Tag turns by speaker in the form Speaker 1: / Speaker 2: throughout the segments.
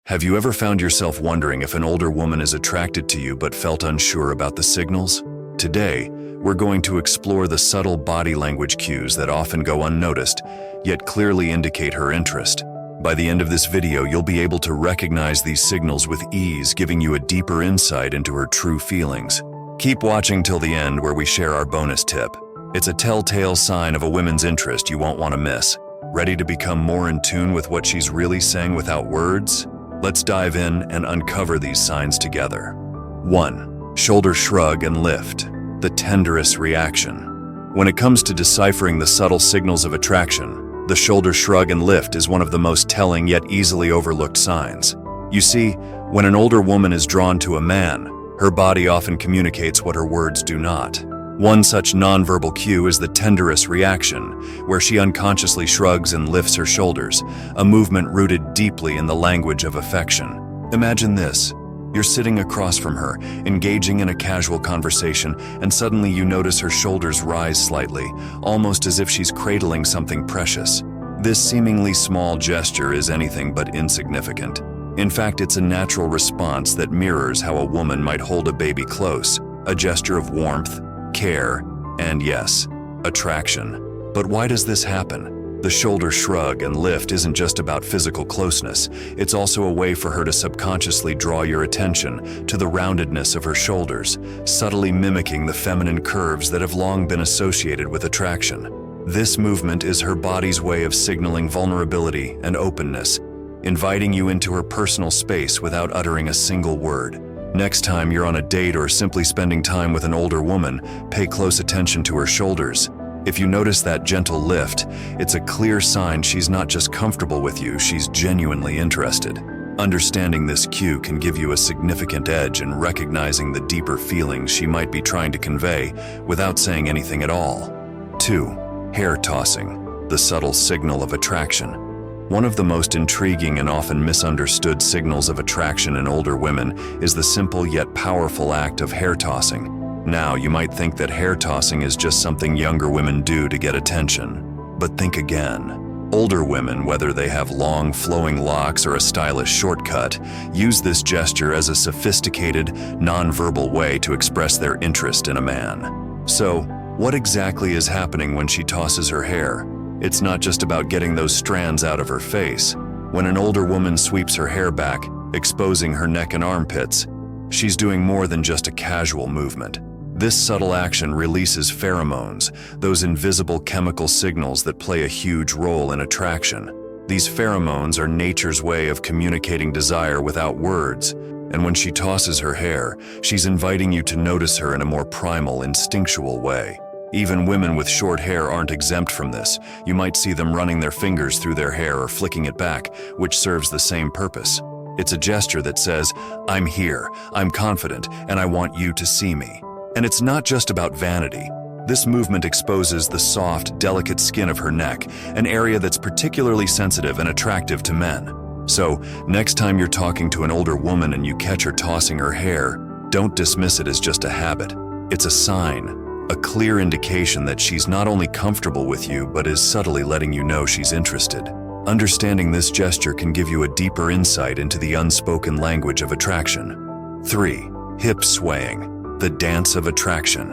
Speaker 1: Have you ever found yourself wondering if an older woman is attracted to you but felt unsure about the signals? Today, we're going to explore the subtle body language cues that often go unnoticed, yet clearly indicate her interest. By the end of this video, you'll be able to recognize these signals with ease, giving you a deeper insight into her true feelings. Keep watching till the end where we share our bonus tip. It's a telltale sign of a woman's interest you won't want to miss. Ready to become more in tune with what she's really saying without words? Let's dive in and uncover these signs together. 1. Shoulder shrug and lift, the tenderest reaction. When it comes to deciphering the subtle signals of attraction, the shoulder shrug and lift is one of the most telling yet easily overlooked signs. You see, when an older woman is drawn to a man, her body often communicates what her words do not. One such nonverbal cue is the tenderest reaction, where she unconsciously shrugs and lifts her shoulders, a movement rooted deeply in the language of affection. Imagine this. You're sitting across from her, engaging in a casual conversation, and suddenly you notice her shoulders rise slightly, almost as if she's cradling something precious. This seemingly small gesture is anything but insignificant. In fact, it's a natural response that mirrors how a woman might hold a baby close, a gesture of warmth, care, and yes, attraction. But why does this happen? The shoulder shrug and lift isn't just about physical closeness. It's also a way for her to subconsciously draw your attention to the roundedness of her shoulders, subtly mimicking the feminine curves that have long been associated with attraction. This movement is her body's way of signaling vulnerability and openness, inviting you into her personal space without uttering a single word. Next time you're on a date or simply spending time with an older woman, pay close attention to her shoulders. If you notice that gentle lift, it's a clear sign she's not just comfortable with you, she's genuinely interested. Understanding this cue can give you a significant edge in recognizing the deeper feelings she might be trying to convey without saying anything at all. 2. Hair tossing, the subtle signal of attraction. One of the most intriguing and often misunderstood signals of attraction in older women is the simple yet powerful act of hair tossing. Now, you might think that hair tossing is just something younger women do to get attention. But think again. Older women, whether they have long, flowing locks or a stylish shortcut, use this gesture as a sophisticated, nonverbal way to express their interest in a man. So, what exactly is happening when she tosses her hair? It's not just about getting those strands out of her face. When an older woman sweeps her hair back, exposing her neck and armpits, she's doing more than just a casual movement. This subtle action releases pheromones, those invisible chemical signals that play a huge role in attraction. These pheromones are nature's way of communicating desire without words, and when she tosses her hair, she's inviting you to notice her in a more primal, instinctual way. Even women with short hair aren't exempt from this. You might see them running their fingers through their hair or flicking it back, which serves the same purpose. It's a gesture that says, "I'm here, I'm confident, and I want you to see me." And it's not just about vanity. This movement exposes the soft, delicate skin of her neck, an area that's particularly sensitive and attractive to men. So, next time you're talking to an older woman and you catch her tossing her hair, don't dismiss it as just a habit. It's a sign. A clear indication that she's not only comfortable with you, but is subtly letting you know she's interested. Understanding this gesture can give you a deeper insight into the unspoken language of attraction. 3. Hip swaying, the dance of attraction.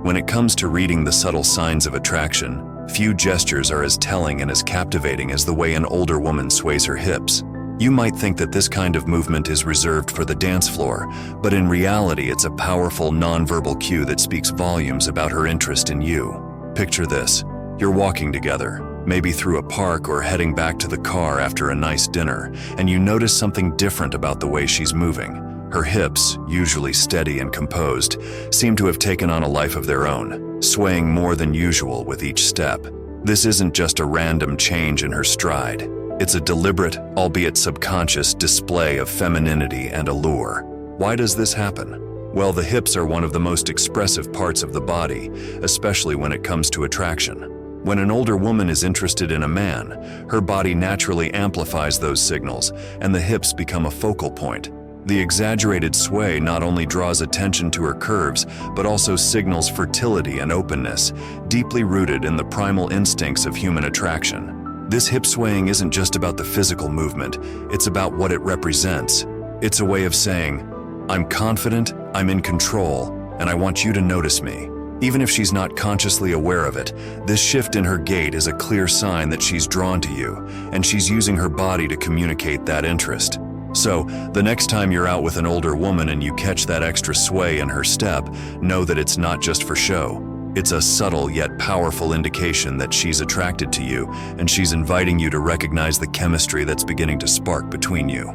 Speaker 1: When it comes to reading the subtle signs of attraction, few gestures are as telling and as captivating as the way an older woman sways her hips. You might think that this kind of movement is reserved for the dance floor, but in reality it's a powerful nonverbal cue that speaks volumes about her interest in you. Picture this. You're walking together, maybe through a park or heading back to the car after a nice dinner, and you notice something different about the way she's moving. Her hips, usually steady and composed, seem to have taken on a life of their own, swaying more than usual with each step. This isn't just a random change in her stride. It's a deliberate, albeit subconscious, display of femininity and allure. Why does this happen? Well, the hips are one of the most expressive parts of the body, especially when it comes to attraction. When an older woman is interested in a man, her body naturally amplifies those signals, and the hips become a focal point. The exaggerated sway not only draws attention to her curves, but also signals fertility and openness, deeply rooted in the primal instincts of human attraction. This hip swaying isn't just about the physical movement, it's about what it represents. It's a way of saying, I'm confident, I'm in control, and I want you to notice me. Even if she's not consciously aware of it, this shift in her gait is a clear sign that she's drawn to you, and she's using her body to communicate that interest. So, the next time you're out with an older woman and you catch that extra sway in her step, know that it's not just for show. It's a subtle yet powerful indication that she's attracted to you, and she's inviting you to recognize the chemistry that's beginning to spark between you.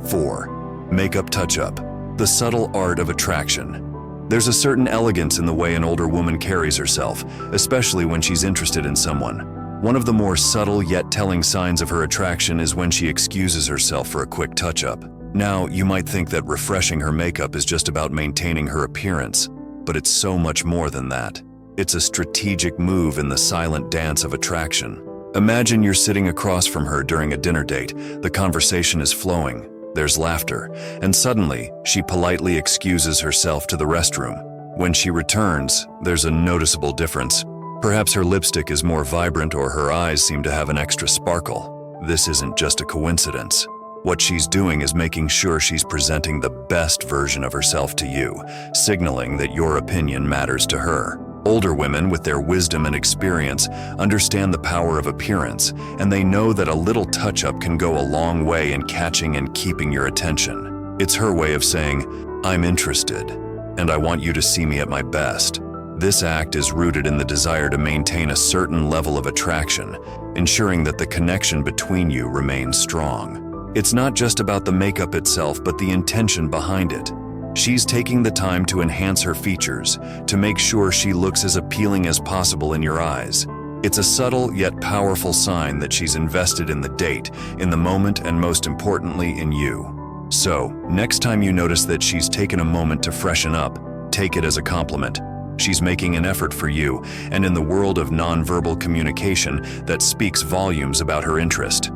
Speaker 1: 4. Makeup touch-up. The subtle art of attraction. There's a certain elegance in the way an older woman carries herself, especially when she's interested in someone. One of the more subtle yet telling signs of her attraction is when she excuses herself for a quick touch-up. Now, you might think that refreshing her makeup is just about maintaining her appearance, but it's so much more than that. It's a strategic move in the silent dance of attraction. Imagine you're sitting across from her during a dinner date. The conversation is flowing, there's laughter, and suddenly, she politely excuses herself to the restroom. When she returns, there's a noticeable difference. Perhaps her lipstick is more vibrant or her eyes seem to have an extra sparkle. This isn't just a coincidence. What she's doing is making sure she's presenting the best version of herself to you, signaling that your opinion matters to her. Older women, with their wisdom and experience, understand the power of appearance, and they know that a little touch-up can go a long way in catching and keeping your attention. It's her way of saying, I'm interested, and I want you to see me at my best. This act is rooted in the desire to maintain a certain level of attraction, ensuring that the connection between you remains strong. It's not just about the makeup itself, but the intention behind it. She's taking the time to enhance her features, to make sure she looks as appealing as possible in your eyes. It's a subtle yet powerful sign that she's invested in the date, in the moment, and most importantly, in you. So, next time you notice that she's taken a moment to freshen up, take it as a compliment. She's making an effort for you, and in the world of nonverbal communication, that speaks volumes about her interest.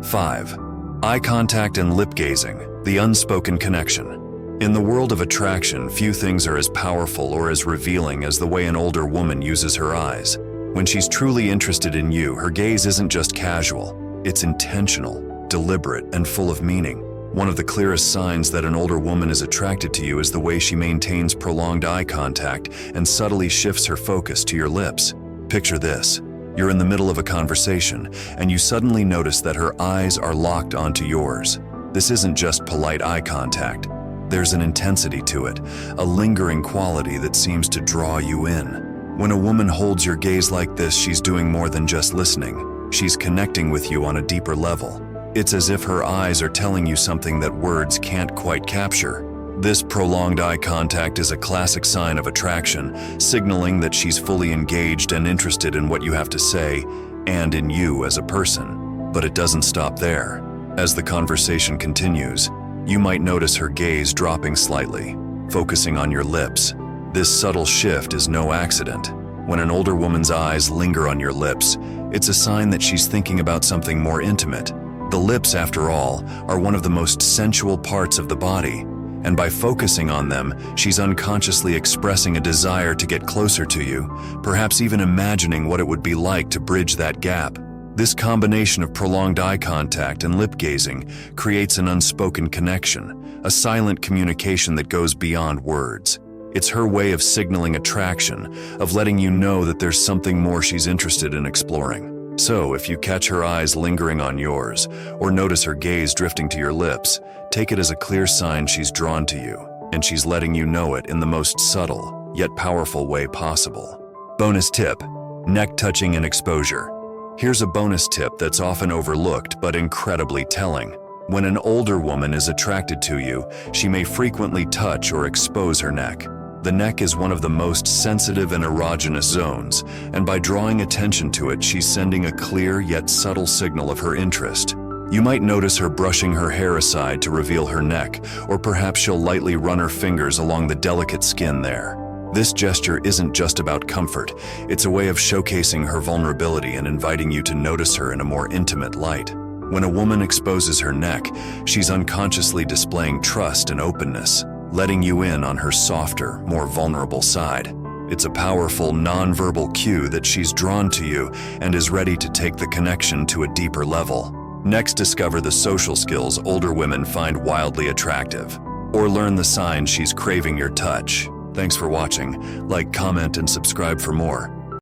Speaker 1: 5. Eye contact and lip gazing, the unspoken connection. In the world of attraction, few things are as powerful or as revealing as the way an older woman uses her eyes. When she's truly interested in you, her gaze isn't just casual, it's intentional, deliberate, and full of meaning. One of the clearest signs that an older woman is attracted to you is the way she maintains prolonged eye contact and subtly shifts her focus to your lips. Picture this. You're in the middle of a conversation, and you suddenly notice that her eyes are locked onto yours. This isn't just polite eye contact. There's an intensity to it, a lingering quality that seems to draw you in. When a woman holds your gaze like this, she's doing more than just listening. She's connecting with you on a deeper level. It's as if her eyes are telling you something that words can't quite capture. This prolonged eye contact is a classic sign of attraction, signaling that she's fully engaged and interested in what you have to say, and in you as a person. But it doesn't stop there. As the conversation continues, you might notice her gaze dropping slightly, focusing on your lips. This subtle shift is no accident. When an older woman's eyes linger on your lips, it's a sign that she's thinking about something more intimate. The lips, after all, are one of the most sensual parts of the body, and by focusing on them, she's unconsciously expressing a desire to get closer to you, perhaps even imagining what it would be like to bridge that gap. This combination of prolonged eye contact and lip gazing creates an unspoken connection, a silent communication that goes beyond words. It's her way of signaling attraction, of letting you know that there's something more she's interested in exploring. So, if you catch her eyes lingering on yours, or notice her gaze drifting to your lips, take it as a clear sign she's drawn to you, and she's letting you know it in the most subtle, yet powerful way possible. Bonus tip: neck touching and exposure. Here's a bonus tip that's often overlooked but incredibly telling. When an older woman is attracted to you, she may frequently touch or expose her neck. The neck is one of the most sensitive and erogenous zones, and by drawing attention to it, she's sending a clear yet subtle signal of her interest. You might notice her brushing her hair aside to reveal her neck, or perhaps she'll lightly run her fingers along the delicate skin there. This gesture isn't just about comfort, it's a way of showcasing her vulnerability and inviting you to notice her in a more intimate light. When a woman exposes her neck, she's unconsciously displaying trust and openness, letting you in on her softer, more vulnerable side. It's a powerful, nonverbal cue that she's drawn to you and is ready to take the connection to a deeper level. Next, discover the social skills older women find wildly attractive, or learn the signs she's craving your touch. Thanks for watching. Like, comment, and subscribe for more.